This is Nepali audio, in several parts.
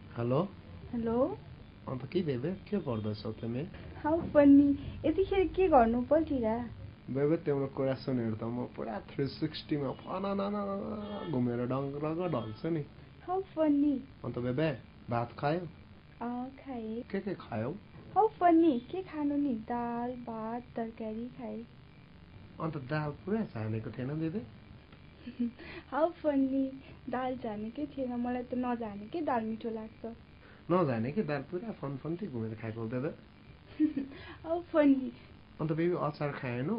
हेलो हेलो अन्त के बेबे के गर्दैछौ तिमी हाउ फनी यतिखेर के गर्नु पल्टिरा बेबे तिम्रो कुरा सुनेर त म पुरा 360 मा फनाना घुमेर डङ्ग ढल्छ नि हाउ फनी अन्त बेबे भात खायौ खाए के खायौ हाउ फनी के खानु नि दाल भात तरकारी खाए अन्त दाल पुरा छानेको थिएन बेबे हाउ फनी दाल जानेकै थिएन मलाई त नजानेकै दाल मिठो लाग्छ नजाने कि दाल पुरा फनफन्ती घुमेर खाएको बेबे हाउ फनी अन्त बेबी अचार खाएनौ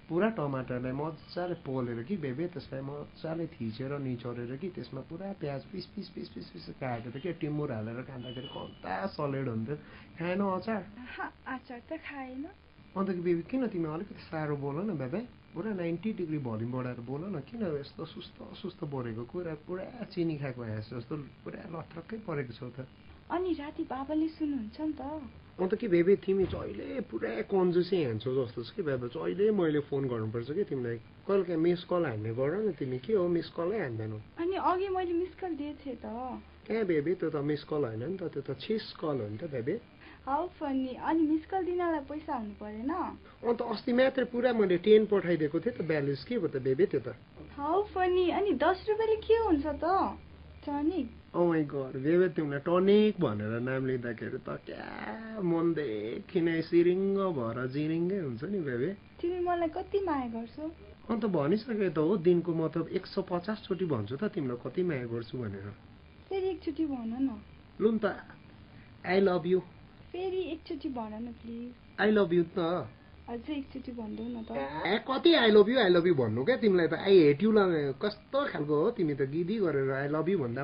पुरा टमाटरलाई मजाले पोलेर कि बेबे त्यसलाई मजाले थिचेर निचोरेर कि त्यसमा पुरा प्याज piece piece piece piece piece काटेर के टिमुर हालेर खाँदाखेरि कन्ता सलेड हुन्थ्यो खाएनौ अचार अचार त खाएन अन्त कि बेबी किन तिमी अलिकति साह्रो बोल न बेबे पुरा 90 डिग्री भोल्युम बढाएर बोल न किन यस्तो सुस्त बोलेको कुरा पुरा चिनी खाएको हाँस जस्तो पुरा लथ्रक्कै परेको छौ त अनि राति बाबाले सुन्नुहुन्छ नि त अन्त कि बेबी तिमी जहिले पुरा कन्जुसी हान्छौ जस्तो छ कि बेबे जहिले मैले फोन गर्नुपर्छ कि तिमीलाई कहिले मिस कल हान्ने गर न तिमी के हो मिस कलै हान्दैनौ अनि अघि मैले मिस कल दिएको थिएँ त कहाँ बेबी त्यो त मिस कल होइन नि त त्यो त छिस कल हो नि त बेबी हाउ फनी अनि मिस कल दिनलाई पैसा हुनु परेन अन्त अस्ति मात्र पुरा मैले 10 पठाइदिएको थिएँ त ब्यालेन्स के हो त बेबी त्यो त हाउ फनी अनि 10 रुपियाँले के हुन्छ त टनिक ओ माय गॉड बेबी तिमीलाई टनिक भनेर नाम लिँदाखेरि त क्या मनदेखि नै सिरिङ्ग भएर जिरिङ्गै हुन्छ नि बेबी तिमी मलाई कति माया गर्छौ अन्त भनिसके त हो दिनको मतलब 150 चोटि भन्छु त तिमीलाई कति माया गर्छु भनेर फेरि एकचोटि भन न लु नि त आई लभ यु फेरि एकचोटि भन न प्लिज आई लभ यु त अझै एकचोटि भन्देऊ न त कति आई लभ यु भन्नु क्या तिमीलाई त आई हेट यु कस्तो खालको हो तिमी त गिदी गरेर आई लभ यु भन्दा